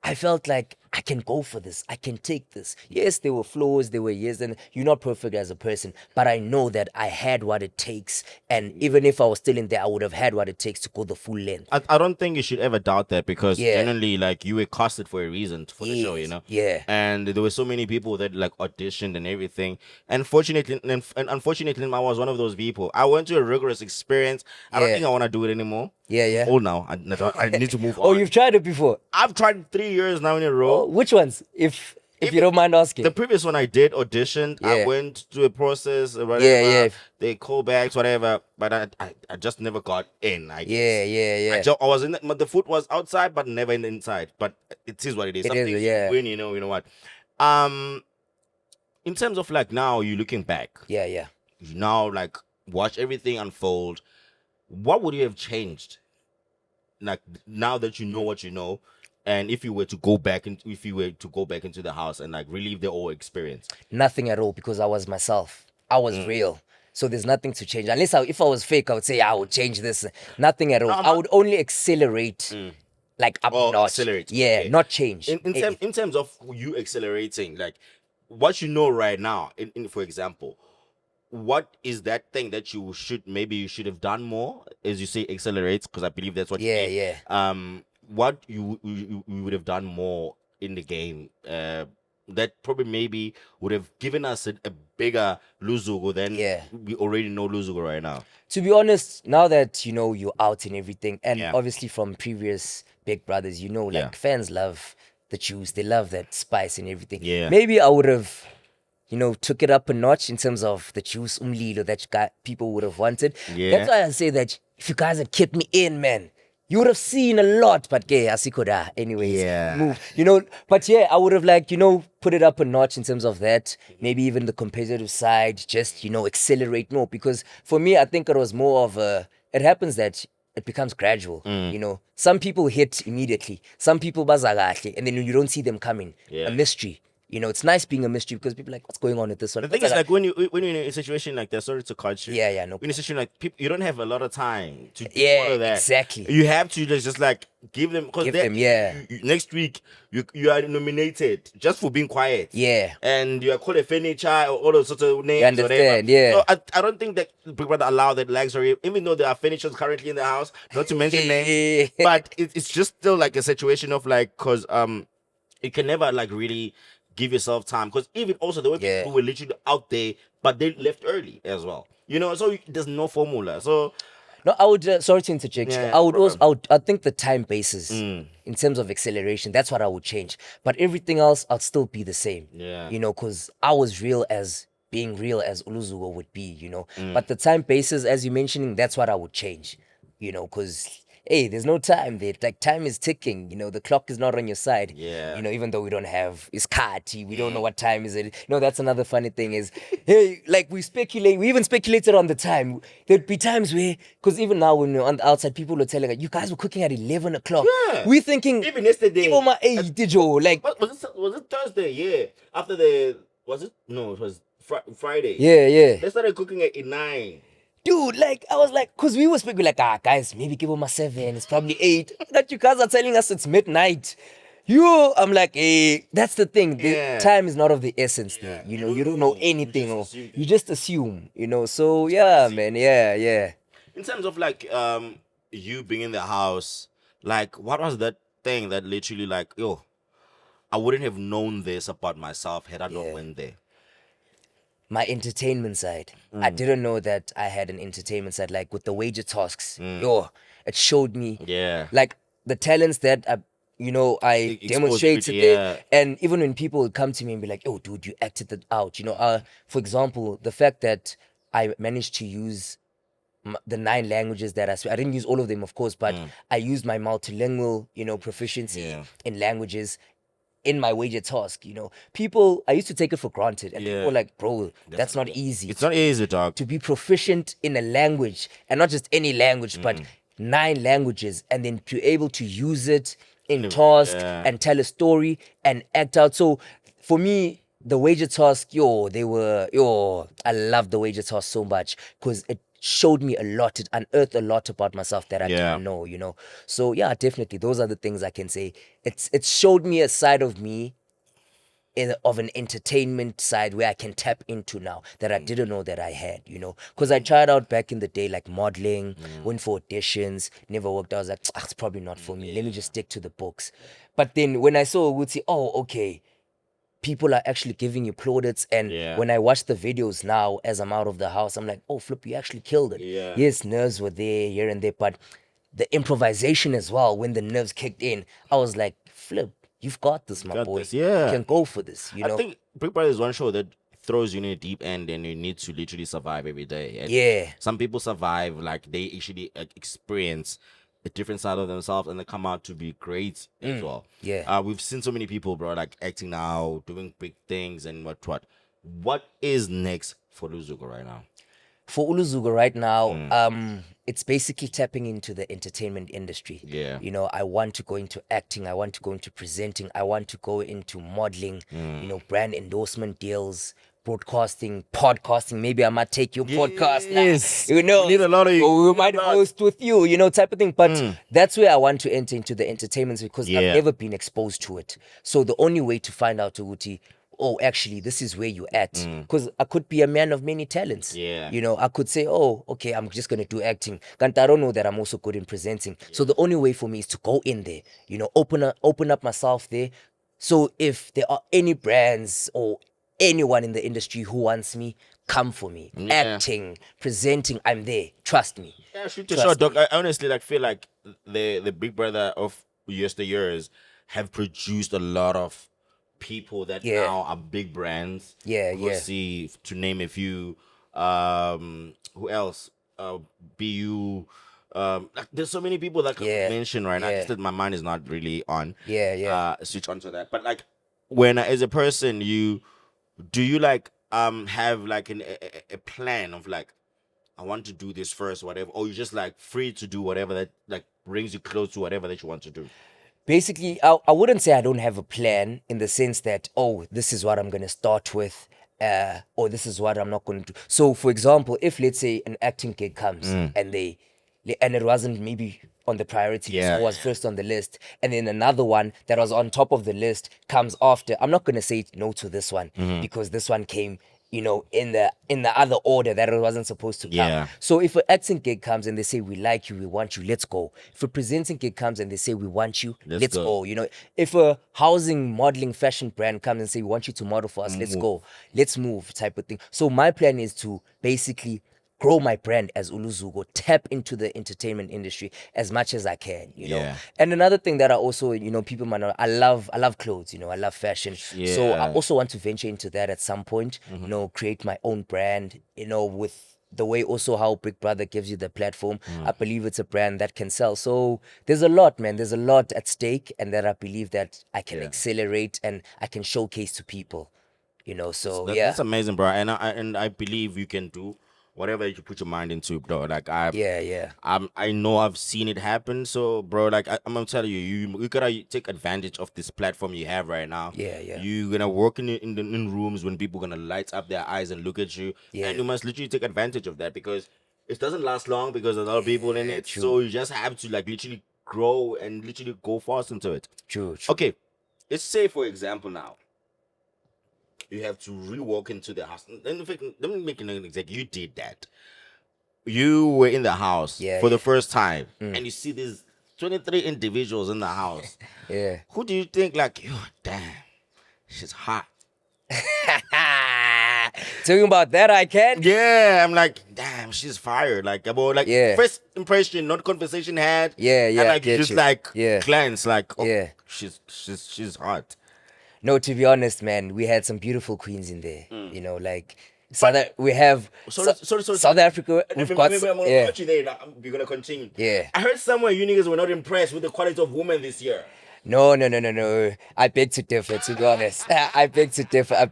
I felt like I can go for this. I can take this. Yes, there were flaws, there were years, and you're not perfect as a person, but I know that I had what it takes. And even if I was still in there, I would have had what it takes to go the full length. I don't think you should ever doubt that because generally, like, you were casted for a reason for the show, Yeah. And there were so many people that like auditioned and everything. And unfortunately, I was one of those people. I went to a rigorous experience. I don't think I want to do it anymore. Yeah. Oh, now I need to move on. Oh, you've tried it before? I've tried 3 years now in a row. Oh, which ones? If you don't mind asking. The previous one I did auditioned. I went through a process, whatever. Yeah. They call backs, whatever. But I just never got in. Yeah. I was in the foot was outside, but never inside. But it is what it is. Something when you know what. In terms of like now you looking back. Yeah. You now like watch everything unfold. What would you have changed? Like now that you know what you know, and if you were to go back into the house and like relive the whole experience? Nothing at all, because I was myself. I was real. So there's nothing to change. Unless if I was fake, I would say I would change this. Nothing at all. I would only accelerate. Like up notch. Accelerate. Yeah, okay. Not change. In terms of you accelerating, like what you know right now, for example, what is that thing that you should have done more, as you say, accelerate? Because I believe that's what you mean. Yeah. What you would have done more in the game that probably maybe would have given us a bigger Luzuko than we already know Luzuko right now. To be honest, now that you're out and everything, and obviously from previous Big Brothers, fans love the juice, they love that spice and everything. Yeah. Maybe I would have took it up a notch in terms of the juice umlilo that people would have wanted. Yeah. That's why I say that if you guys had kept me in, man, you would have seen a lot. But asikoda, anyways. Yeah. Move. But I would have put it up a notch in terms of that. Maybe even the competitive side, just, accelerate more. Because for me, I think it was more of a it happens that it becomes gradual. You know, some people hit immediately, some people bazagahle, and then you don't see them coming. Yeah. A mystery. You know, it's nice being a mystery because people are like, what's going on with this one? The thing is, like when you're in a situation like that, sorry to cut you. Yeah, no In a situation like people, you don't have a lot of time to do Yeah, all of that. exactly. You have to just like give them because next week you are nominated just for being quiet. Yeah. And you are called a furniture or all those sorts of names. You understand? Whatever. Yeah. So I don't think that Big Brother allow that luxury, even though there are furnitures currently in the house. Not to mention names, but it's just still like a situation of like because you can never like really give yourself time because even also the way people were literally out there, but they left early as well. You know, so there's no formula. So no, I would sorry to interject. Yeah, I would problem. also I think the time basis in terms of acceleration, that's what I would change. But everything else, I'll still be the same. Yeah. You know, because I was being real as Luzuko would be. You know, but the time basis, as you mentioning, that's what I would change. You know, because hey, there's no time there. Like time is ticking. You know, the clock is not on your side. Yeah. You know, even though we don't have iskati, we don't know what time is it. You know, that's another funny thing is, hey, like we even speculated on the time. There'd be times where, because even now when we're on the outside, people were telling us, you guys were cooking at 11 o'clock. Yeah. We're thinking, Even yesterday. did you like? What was it Thursday? Yeah. After it was Friday. Yeah. They started cooking at 9. Dude, like, I was like, because we were speaking like, guys, maybe give them a 7. It's probably 8. That you guys are telling us it's midnight. I'm like, hey, that's the thing. The time is not of the essence there. You know, you don't know anything or you just assume, you know. So, yeah, man. Yeah. In terms of like you being in the house, like what was that thing that literally like, I wouldn't have known this about myself had I not went there? My entertainment side. I didn't know that I had an entertainment side. Like with the wager tasks, it showed me like the talents that I demonstrated there. And even when people would come to me and be like, "Oh, dude, you acted that out." You know, for example, the fact that I managed to use the 9 languages that I speak. I didn't use all of them, of course, but I used my multilingual, proficiency in languages in my wager task. I used to take it for granted, and people were like, bro, that's not easy. It's not easy, dog. To be proficient in a language, and not just any language, but 9 languages, and then to be able to use it in task and tell a story and act out. So for me, the wager task, I love the wager task so much because it showed me a lot. It unearthed a lot about myself that I didn't know, So yeah, definitely, those are the things I can say. It showed me a side of me of an entertainment side where I can tap into now that I didn't know that I had, because I tried out back in the day, like modeling, went for auditions, never worked out. I was like, it's probably not for me. Let me just stick to the books. But then when I saw Wuti, okay, people are actually giving you plaudits. And when I watch the videos now as I'm out of the house, I'm like, oh, Flip, you actually killed it. Yes, nerves were there, here and there, but the improvisation as well, when the nerves kicked in, I was like, Flip, you've got this, my boy. You can go for this, I think Big Brother is one show that throws you in a deep end and you need to literally survive every day. And some people survive, like they actually experience a different side of themselves and they come out to be great as well. We've seen so many people, bro, like acting now, doing big things and what. What is next for Luzuko right now? For Luzuko right now, it's basically tapping into the entertainment industry. I want to go into acting. I want to go into presenting. I want to go into modeling, brand endorsement deals, broadcasting, podcasting. Maybe I might take your podcast now. We need a lot of you. Or we might host with you, type of thing. But that's where I want to enter into the entertainment because I've never been exposed to it. So the only way to find out, Uti, actually, this is where you're at. Because I could be a man of many talents. I could say, okay, I'm just going to do acting. And I don't know that I'm also good in presenting. So the only way for me is to go in there, open up myself there. So if there are any brands or anyone in the industry who wants me, come for me. Acting, presenting, I'm there. Trust me. Yeah, shoot to shot, dog. I honestly feel like the Big Brother of yesteryears have produced a lot of people that now are big brands. We'll see, to name a few. Who else? BU. There's so many people that I can mention right now. Just that my mind is not really on. Switch on to that. But when as a person, do you have like a plan of like I want to do this first, whatever, or you're just like free to do whatever that like brings you close to whatever that you want to do? Basically, I wouldn't say I don't have a plan in the sense that, oh, this is what I'm going to start with, or this is what I'm not going to do. So, for example, if let's say an acting gig comes and it wasn't maybe on the priority list, Yeah. or was first on the list, and then another one that was on top of the list comes after, I'm not going to say no to this one because this one came, you know, in the other order that it wasn't supposed to come. Yeah. So if an acting gig comes and they say we like you, we want you, let's go. If a presenting gig comes and they say we want you, let's go. You know, if a housing modeling fashion brand comes and say we want you to model for us, let's go, let's move, type of thing. So my plan is to basically grow my brand as Luzuko, tap into the entertainment industry as much as I can, you know. Yeah. And another thing that I also, you know, people might know, I love clothes, you know, I love fashion. So I Yeah. also want to venture into that at some point, you know, create my own brand, you know, with the way also how Big Brother gives you the platform. I believe it's a brand that can sell. So there's a lot, man. There's a lot at stake, and that I believe that I can accelerate and I can showcase to people, you know. So That's amazing, bro. And I believe you can do whatever you put your mind into, bro. Like I know I've seen it happen. So, bro, like I'm gonna tell you, you gotta take advantage of this platform you have right now. Yeah. You're gonna work in rooms when people gonna light up their eyes and look at you, and you must literally take advantage of that because it doesn't last long because there's a lot of people in it. true. So you just have to like literally grow and literally go fast into it. True. Okay, let's say for example now. You have to really walk into the house. Let me make an example. You did that. You were in the house for the first time, and you see these 23 individuals in the house. Yeah. Who do you think like, yo, damn, she's hot? Talking about that, I can. Yeah, I'm like, damn, she's fired. Like about like first impression, not conversation had. Yeah. And like you get just you. like Yeah. glance, like, oh, Yeah. she's hot. No, to be honest, man, we had some beautiful queens in there. You know, like we have Sorry. South Africa. We've got I'm gonna yeah. cut you there. Now. We're gonna continue. Yeah. I heard somewhere you niggas were not impressed with the quality of women this year. No. I beg to differ, to be honest. I beg to differ.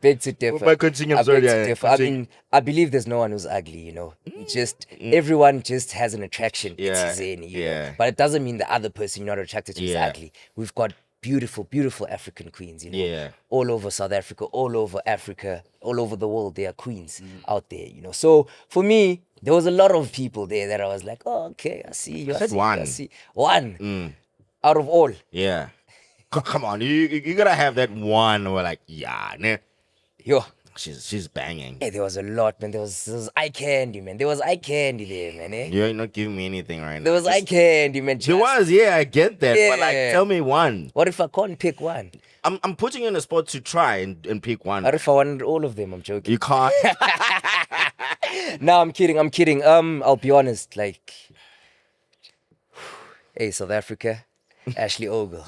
But continue, I'm I sorry, beg to yeah, differ. continue. I mean, I believe there's no one who's ugly, you know. Just everyone just has an attraction. Yeah, It's you know? yeah. But it doesn't mean the other person you're not attracted to is Yeah. ugly. We've got beautiful African queens, you know. Yeah. All over South Africa, all over Africa, all over the world, there are queens out there, you know. So for me, there was a lot of people there that I was like, oh, okay, I see you. I said see you, one. I see. One out of all. Yeah. Come on, you gotta have that one where like, yeah, nah, Yo. she's banging. Hey, there was a lot, man. There was eye candy, man. There was eye candy there, man. Eh? You're not giving me anything right now. There was eye candy, man. There was, yeah, I get that. But like, Yeah. tell me one. What if I can't pick one? I'm putting you in a spot to try and pick one. What if I wanted all of them? I'm joking. You can't. No, I'm kidding. I'll be honest. Like, hey, South Africa, Ashley Ogle.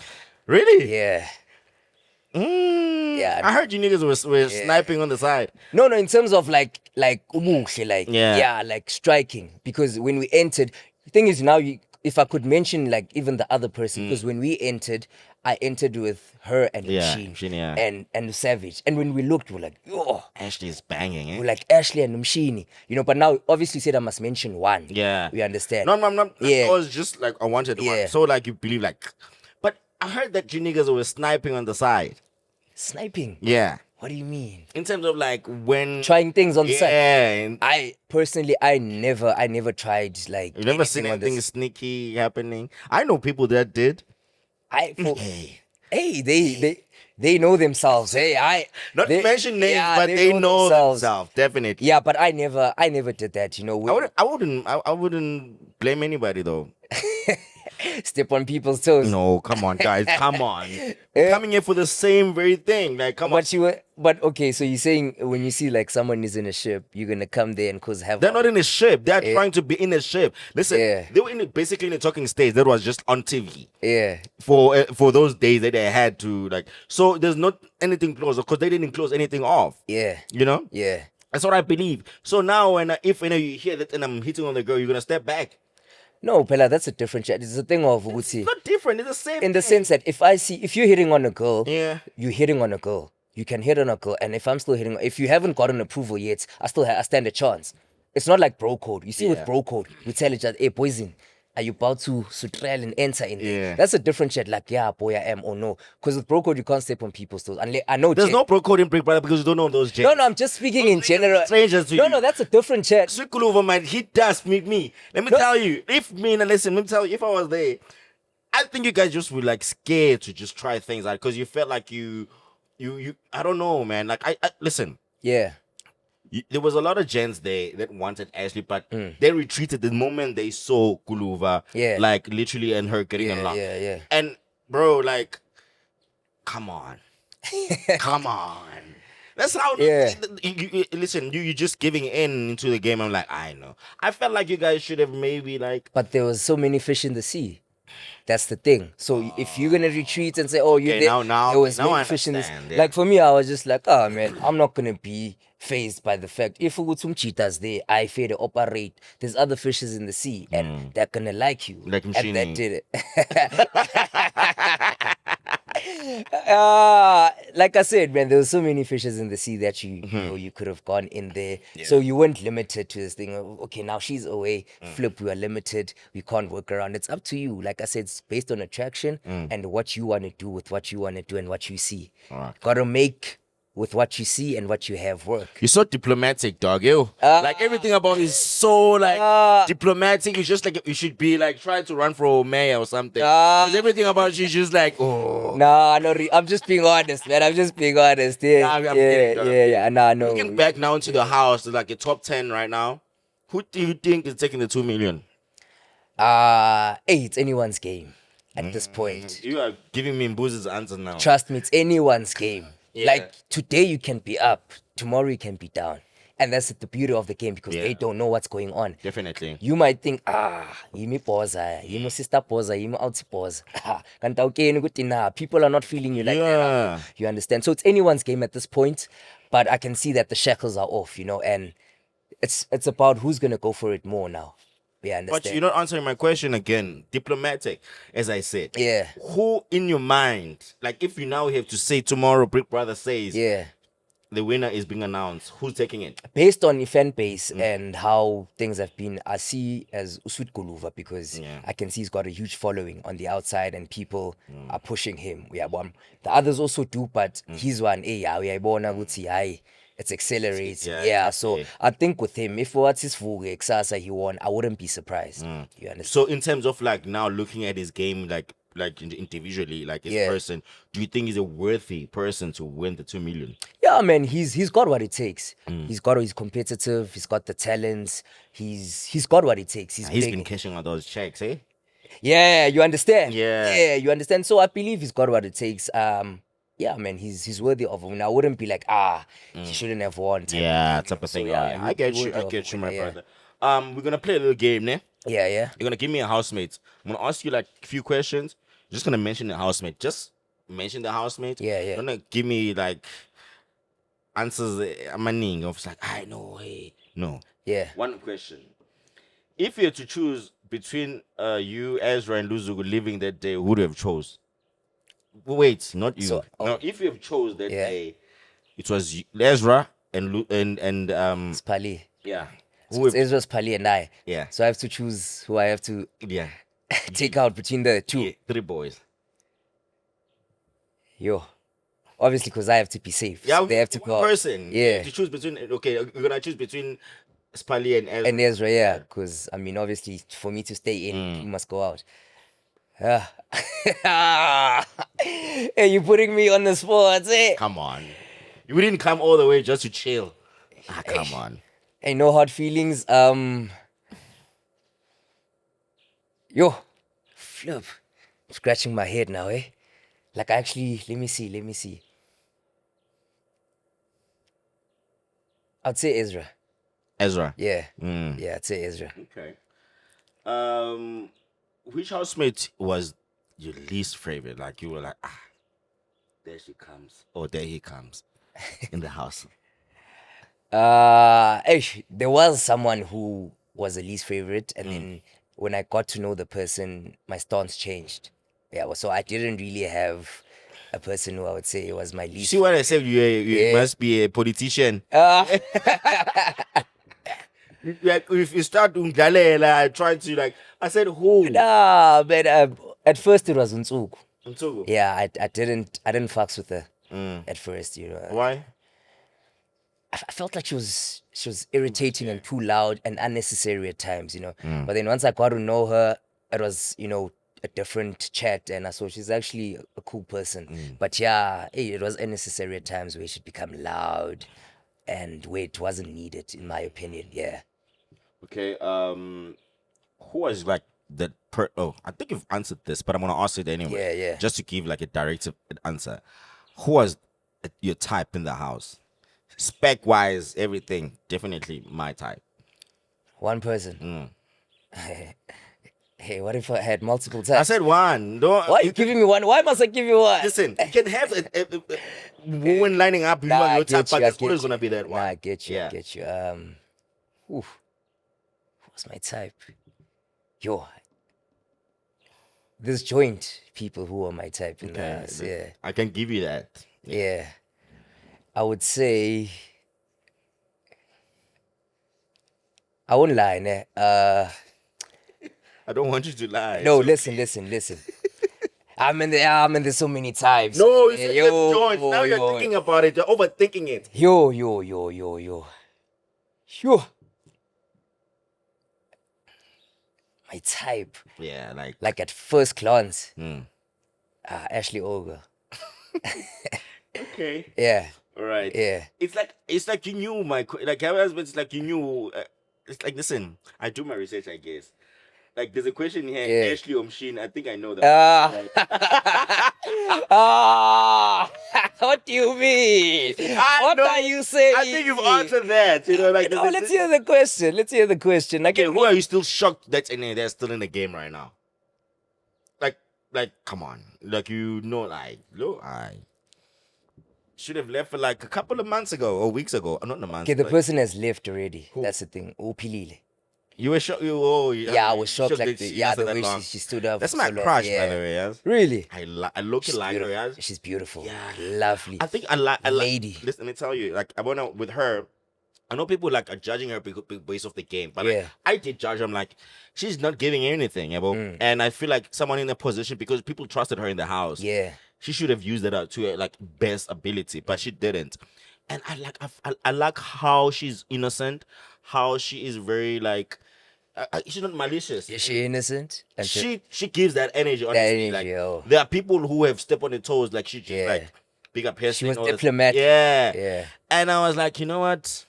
Really? Yeah. Yeah. I heard you niggas were sniping on the side. No, in terms of like umuhle, like Yeah. like striking. Because when we entered, the thing is now if I could mention like even the other person, because when we entered, I entered with her and Yeah, Mshini Mshini, yeah. and Savage. And when we looked, we were like, oh, Ashley's banging, eh? we're like Ashley and Mshini. You know, but now obviously said I must mention one. Yeah. We understand. No, I'm not. Yeah. I was just like, I wanted one. Yeah. So like you believe like, but I heard that you niggas were sniping on the side. Sniping. Yeah. What do you mean? In terms of like when Trying things on the side. Yeah. And I personally, I never tried like. you never seen on anything this. sneaky happening. I know people that did. Hey, they know themselves. Hey, Not they, mention names, yeah, but they know themselves. Definitely. Yeah, but I never did that. You know, I wouldn't blame anybody though. step on people's toes. No, come on, guys, come on. We're coming here for the same very thing. Like, come on. But okay, so you're saying when you see like someone is in a ship, you're gonna come there and cause havoc. They're not in a ship. They're trying to be in a ship. Listen, they were basically in a talking stage that was just on TV. Yeah. For those days that they had to like. So there's not anything close because they didn't close anything off. Yeah. You know. Yeah. That's what I believe. So now, if you hear that and I'm hitting on the girl, you're gonna step back. No, Pella, that's a different chat. It's a thing of It's not different. It's the same. in the thing. sense that if you're hitting on a girl, Yeah. you're hitting on a girl. You can hit on a girl, and if I'm still hitting, if you haven't gotten approval yet, I stand a chance. it's not like bro code. You see, with Yeah. bro code, we tell each other, hey, poison, are you about to trail and enter in there? Yeah. That's a different shit. Like, yeah, boy, I am, or no. Because with bro code, you can't step on people's toes. Unless, I know There's no bro code in Brick Brother because you don't know those No, I'm just speaking in general. Strangers to No, you. no, that's a different chat. Sukuluva, man, he does meet me. Let me tell you, if I was there, I think you guys just were like scared to just try things out because you felt like you, I don't know, man. Like I listen. Yeah. There was a lot of gents there that wanted Ashley, but they retreated the moment they saw Kuluva, Yeah. like literally, and her getting unlocked. Yeah. And bro, like, come on, come on. That's how. Yeah. Listen, you're just giving in into the game. I'm like, I know. I felt like you guys should have maybe like. But there was so many fish in the sea. That's the thing. So if you're gonna retreat and say, "Oh, you Okay, there," now there was I many fish in the sea. understand, yeah. Like for me, I was just like, "Oh man, I'm not gonna be phased by the fact if we some cheetahs there, I fear to operate. There's other fishes in the sea, and they're gonna like you." Like and that Mshini. did it. Like I said, man, there were so many fishes in the sea that you know, you could have gone in there. So you weren't limited to this thing of, okay, now she's away, flip, we are limited, we can't work around. It's up to you. Like I said, it's based on attraction and what you want to do with what you want to do and what you see. Gotta make with what you see and what you have work. You're so diplomatic, dog. Yo, like everything about is so like diplomatic. It's just like you should be like trying to run for mayor or something. 'Cause everything about you is just like, oh. Nah, no, I'm just being honest, man. I'm just being honest. Yeah, Nah, I'm kidding, dog. yeah. Nah, no. Looking back now into the house, like a top 10 right now. Who do you think is taking the 2 million? Hey, it's anyone's game at this point. You are giving me Mbuzi's answer now. Trust me, it's anyone's game. Yeah. Like today you can be up, tomorrow you can be down. And that's the beauty of the game because they don't know what's going on. Definitely. You might think, yimi poza, yimi sister poza, yimi outside poza. Kanti awukeni ukuthi nah, people are not feeling you like that. You understand? So it's anyone's game at this point, but I can see that the shackles are off, you know, and it's about who's gonna go for it more now. Yeah, understand. But you're not answering my question again. Diplomatic, as I said. Yeah. Who in your mind, like if you now have to say tomorrow, Brick Brother says Yeah. the winner is being announced, who's taking it? Based on the fan base and how things have been, I see as Usud Guluva because I can see he's got a huge following on the outside and people are pushing him. The others also do, but he's one. It's accelerates. Yeah, so I think with him, if what's his full Exasa he won, I wouldn't be surprised. You understand? So in terms of like now looking at his game, like individually, like his person, do you think he's a worthy person to win the 2 million? Yeah, man, he's got what it takes. He's competitive. He's got the talents. He's got what it takes. He's big. been cashing out those checks, eh? Yeah, you understand. Yeah. You understand. So I believe he's got what it takes. Yeah, man, he's worthy of him. I wouldn't be like, he shouldn't have won. Yeah, type of thing. So, yeah, I get you, my brother. We're gonna play a little game, ne? Yeah. You're gonna give me a housemate. I'm gonna ask you like a few questions. You're just gonna mention the housemate. Just mention the housemate. Yeah. You're gonna give me like answers. I'm of like, I know, hey, no. Yeah. One question. If you had to choose between you, Ezra, and Luzuko living that day, who would you have chose? Wait, not you. No, if you have chose that day, it was Ezra and Spali. Yeah. So it's Ezra, Spali, and I. Yeah. So I have to choose who I have to Yeah. take out between the two. Yeah, 3 boys. Yo. Obviously, because I have to be safe. Yeah, So they have to go. person. Yeah. You have to choose between. Okay, you're gonna choose between Spali and Ezra. And Ezra, yeah. Because, I mean, obviously, for me to stay in, you must go out. Hey, you putting me on the spot, eh? Come on. You didn't come all the way just to chill. Come on. Hey, no hard feelings. Yo, flip. I'm scratching my head now, eh? Like, actually, let me see. I'd say Ezra. Ezra. Yeah. Yeah, I'd say Ezra. Okay. Which housemate was your least favorite? Like you were like, there she comes, or there he comes in the house. There was someone who was the least favorite, and then when I got to know the person, my stance changed. Yeah, so I didn't really have a person who I would say was my least. See what I said? You must be a politician. Like if you start ungalela, try to like, I said who? Nah, but at first it was Nsuku. Nsuku. Yeah, I didn't fucks with her at first, you know. Why? I felt like she was irritating and too loud and unnecessary at times, you know. But then once I got to know her, it was, you know, a different chat, and I saw she's actually a cool person. But yeah, it was unnecessary at times where she'd become loud and where it wasn't needed, in my opinion. Yeah. Okay. Who was like the I think you've answered this, but I'm gonna ask it anyway. Yeah, yeah. Just to give like a direct answer. Who was your type in the house? Spec wise, everything, definitely my type. One person. Hey, what if I had multiple types? I said one. Don't. Why are you giving me one? Why must I give you one? Listen, you can have a woman lining up. You Nah, know I your type, get but you, I there's always get gonna be that one. Nah, I get you. Yeah. I get you. What's my type? Yo, there's joint people who are my type in the house. Yeah, I can give you that. yeah. I would say I won't lie, ne? I don't want you to lie. No, So- listen. I'm in there's so many types. No, Yeah, it's joint. Now you're thinking about it. You're overthinking it. Yo. My type, Yeah, like at first glance, Hmm. Ashley Ogre. Okay. Yeah, All right. yeah. It's like you knew like her husband. It's like you knew. It's like listen. I do my research, I guess. Like there's a question here. Yeah. Ashley Omshin. I think I know that. What do you mean? I What know. are you saying? I think you've answered that. You know, like No, let's hear the question. Like, Okay, who are you still shocked that's in it? They're still in the game right now. Like, come on. Like you know, like look, I should have left for like a couple of months ago or weeks ago. Not a month. okay, the but person has left already. That's the thing. Upilile. You were shocked. Yeah, I was shocked. Like that the, she yeah, lasted the that way long. she stood up. That's my so long. crush, by Yeah. the way. Yes. Really? I look She's like her. beautiful. Yes. She's beautiful. Yeah. Lovely. I think I like. Lady. Listen, let me tell you. Like I wanna with her. I know people like are judging her based off the game, but like, Yeah. I did judge her. I'm like, she's not giving anything, you know? And I feel like someone in a position because people trusted her in the house. Yeah. She should have used it out to her like best ability, but she didn't. And I like how she's innocent, how she is very like she's not malicious. Is she innocent? And She gives that energy. Honestly, energy, like oh. there are people who have stepped on the toes. Like she just Yeah. like big up person. She was all this- diplomatic. Yeah, Yeah. And I was like, you know what?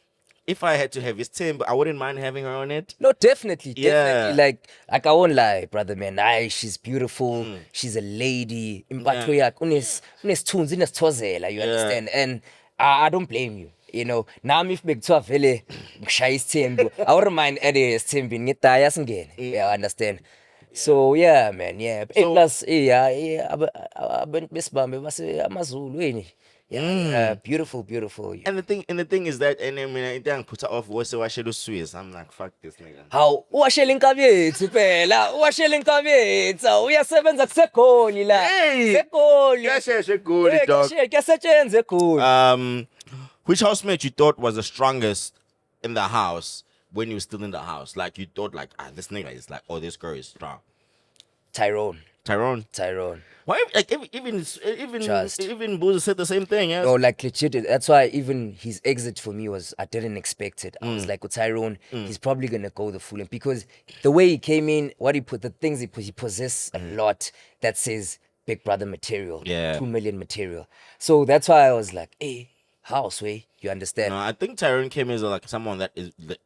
If I had to have his team, I wouldn't mind having her on it. No, definitely. Yeah. Like I won't lie, brother man. She's beautiful. She's a lady. Impatho yakhe unesithunzi, inesithozela, you understand? And I don't blame you. You know, nami if bekuthiwa vele ngishaya isithembu, I wouldn't mind adding isithembu ngidaya singene. Yeah, I understand. So yeah, man, yeah. Plus, abantu besibambe base amaZulu yini. Yeah, beautiful. And the thing is that, and I mean, I think put her off. What's the washelu Swiss? I'm like, fuck this nigga. How uwashela inkabi yethu phela, uwashela inkabi yethu, uyasebenza kuseGoli la. Hey! seGoli. Kuyasheshe Goli, dog. Kuyasetshenzwa eGoli. Which housemate you thought was the strongest in the house when you were still in the house? Like you thought, like this nigga is like, oh, this girl is strong. Tyrone. Tyrone. Why? Like even Trust. Boozer said the same thing. Yes. No, like legit. That's why even his exit for me was I didn't expect it. I was like, with Tyrone, he's probably gonna go the full in because the way he came in, what he put, the things he possessed a lot that says Big Brother material, Yeah. 2 million material. So that's why I was like, hey, house way, you understand? No, I think Tyrone came in as like someone that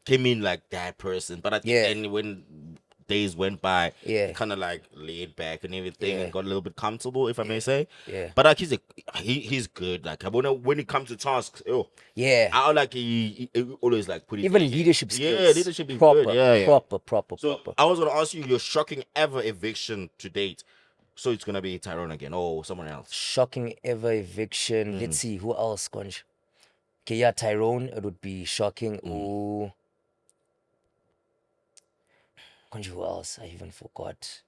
came in like that person, but I think and when days went by, kind of like laid back and everything and got a little bit comfortable, if I may say. Yeah. But like he's good. Like I wanna when it comes to tasks, I like he always like put even leadership skills. Yeah, leadership is proper, good. Yeah. proper. So I was gonna ask you your shocking ever eviction to date. So it's gonna be Tyrone again or someone else. Shocking ever eviction. Let's see who else, Conch. Okay, yeah, Tyrone. It would be shocking. Ooh. Conch, who else? I even forgot.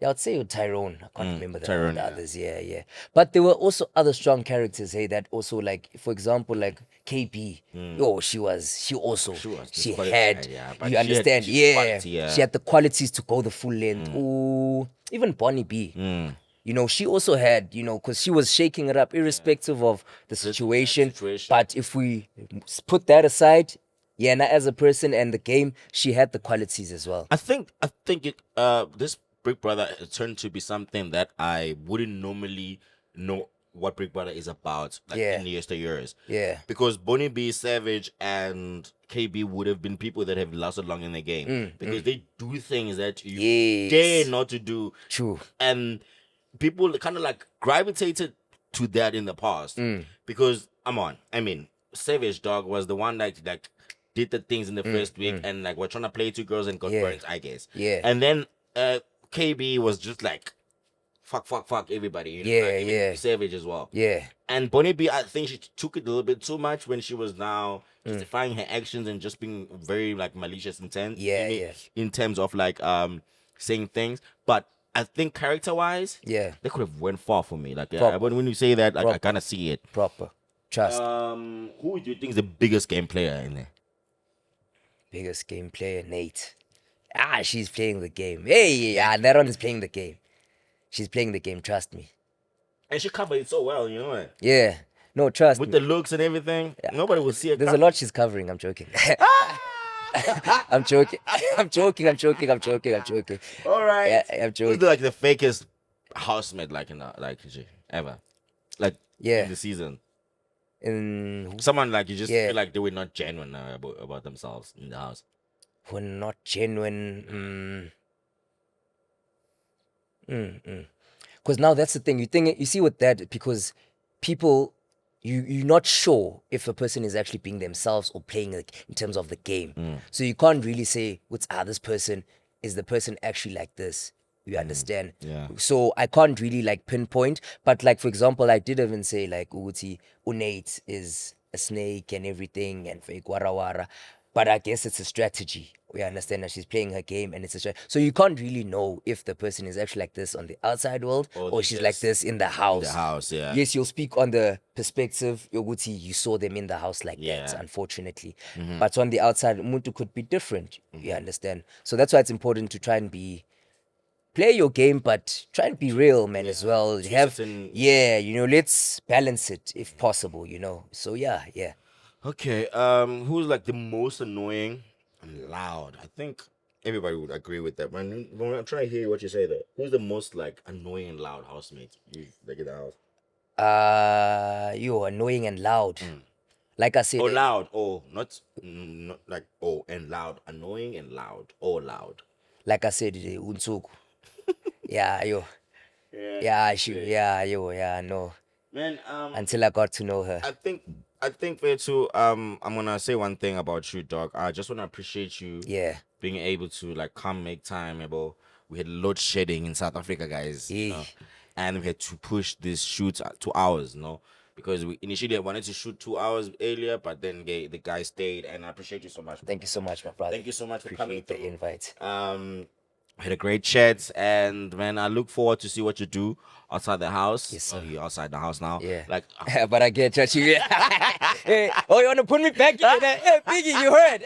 Yeah, I'd say Tyrone. I can't remember Tyrone, the yeah. others. Yeah. But there were also other strong characters, hey, that also like, for example, like KB. Oh, she also was she disqualified, had, yeah, but you understand? she's Yeah. quality, yeah. She had the qualities to go the full length. Ooh, even Bonnie B. You know, she also had, you know, because she was shaking it up irrespective of the situation. situation. But if we put that aside, yeah, now as a person and the game, she had the qualities as well. I think it, this Big Brother turned to be something that I wouldn't normally know what Big Brother is about, like Yeah. in the yesteryears. Yeah. Because Bonnie B, Savage, and KB would have been people that have lasted long in the game because they do things that you Yes. dare not to do. True. And people kind of like gravitated to that in the past because I mean, Savage Dog was the one that like did the things in the first week and like we're trying to play two girls and got Yeah. burnt, I guess. Yeah. And then KB was just like fuck everybody, you know, Yeah, like, even yeah. Savage as well. Yeah. And Bonnie B, I think she took it a little bit too much when she was now justifying her actions and just being very like malicious intent. Yeah, yeah. In terms of like saying things. But I think character wise, Yeah. they could have went far for me. Like Proper. when you say that, like I Proper. kinda see it. Proper. Trust. Who do you think is the biggest game player in there? Biggest game player, Nate. Ah, she's playing the game. Hey, that one is playing the game. She's playing the game, trust me. And she covered it so well, you know it. Yeah. No, trust With me. the looks and everything, nobody will see it. There's a lot she's covering. I'm joking. I'm joking. I'm joking. All right. Yeah, I'm Who's joking. like the fakest housemate like in ever? Like Yeah. in the season. And Someone like you just Yeah. feel like they were not genuine about themselves in the house. we're not genuine. Because now that's the thing. You see with that, because people, you're not sure if a person is actually being themselves or playing like, in terms of the game. So you can't really say, this person, is the person actually like this? You understand? Yeah. So I can't really like pinpoint, but like for example, I did even say like Uguti Unate is a snake and everything and fake warawara, but I guess it's a strategy. We understand that she's playing her game and it's a strategy. So you can't really know if the person is actually like this on the outside world or she's like this in the house. The house, yeah. Yes, you'll speak on the perspective, Yoguti, you saw them in the house like Yeah. that, unfortunately. But on the outside, Muntu could be different. You understand? So that's why it's important to try and play your game, but try and be real, man, as well. Let's balance it if possible, So yeah. Okay. Who's like the most annoying and loud? I think everybody would agree with that. When I'm trying to hear what you say there. Who's the most like annoying and loud housemate you like in the house? You're annoying and loud. Like I said, Oh, loud. Oh, not like and loud. Annoying and loud. Oh, loud. like I said, Unsuku. Yeah, yo. No. Man, Until I got to know her. I think there too. I'm gonna say one thing about you, dog. I just wanna appreciate you. Yeah. Being able to like come make time, about we had load shedding in South Africa, guys. Yeah. And we had to push this shoot 2 hours, because we initially wanted to shoot 2 hours earlier, but then the guy stayed, and I appreciate you so much. Thank you so much, my brother. Thank you so much for coming Appreciate the invite. We had a great chat, and man, I look forward to see what you do outside the house. Yes, sir. You're outside the house now. Yeah. Like, But I get you. Hey, you want to put me back in? Hey, Biggie, you heard?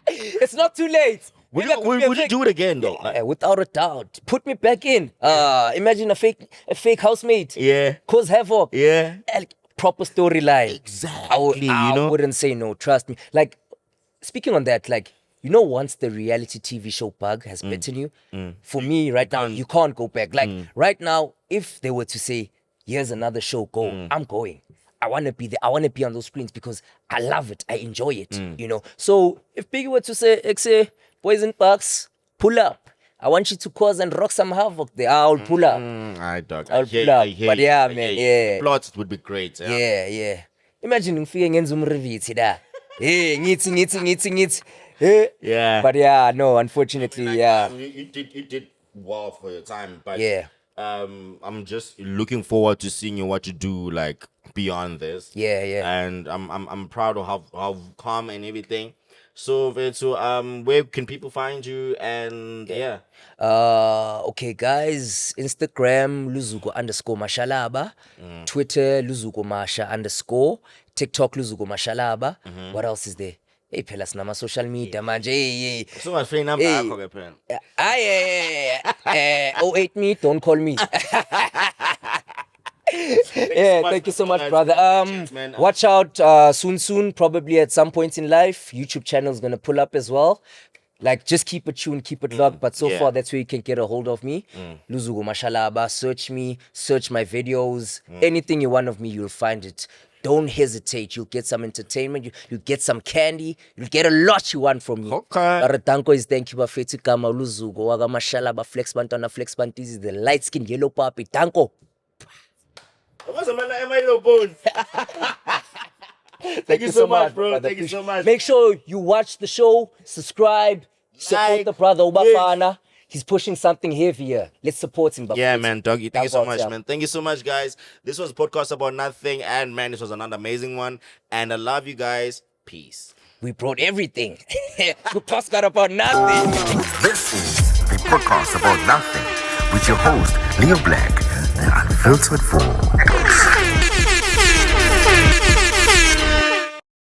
It's not too late. would Maybe I could be you do it again though? Like, without a doubt. Put me back in. Imagine a fake housemate. yeah. Cause havoc. Yeah. Proper storyline. Exactly. I wouldn't say no. Trust me. Like, speaking on that, like, once the reality TV show bug has bitten you, for me right now, you can't go back. Like, right now, if they were to say, here's another show, go, I'm going. I want to be there. I want to be on those screens because I love it. I enjoy it, So if Biggie were to say, boys and bucks, pull up. I want you to cause and rock some havoc there. I'll pull up. Alright, dog. I'll pull up. But yeah, man, yeah. Plots would be great. Yeah. Imagine ngifike ngenza umrevithi da. Hey, ngithi. Yeah. But yeah, no, unfortunately, yeah. You did well for your time, but Yeah. I'm just looking forward to seeing you what you do like beyond this. Yeah. And I'm proud of how calm and everything. So where can people find you? And yeah. Okay, guys. Instagram Luzuko_Mashalaba. Twitter Luzuko Masha _ TikTok Luzuko Mashalaba. What else is there? Hey, phela sinama social media manje. Hey. So much free number. Hey. Aye. 08 me, don't call me. Thank you so much, brother. Watch out soon, probably at some point in life. YouTube channel is gonna pull up as well. Like, just keep it tuned, keep it locked. But so far, that's where you can get a hold of me. Luzuko Mashalaba. Search me, search my videos. Anything you want of me, you'll find it. Don't hesitate. You'll get some entertainment. You'll get some candy. You'll get a lot you want from me. Okay. Danko is thank you bafethi kama Luzuko waga Mashalaba flex bantwana flex bantizi, the light skin yellow puppy. Danko. Thank you so much, bro. Thank you so much. Make sure you watch the show, subscribe, support the brother Ubafana. He's pushing something heavier. Let's support him. Yeah, man, doggy. Thank you so much, man. Thank you so much, guys. This was a podcast about nothing, and man, this was another amazing one. And I love you guys. Peace. We brought everything. We podcast about nothing. This is the podcast about nothing with your host, Leo Black, the Unfiltered Voice.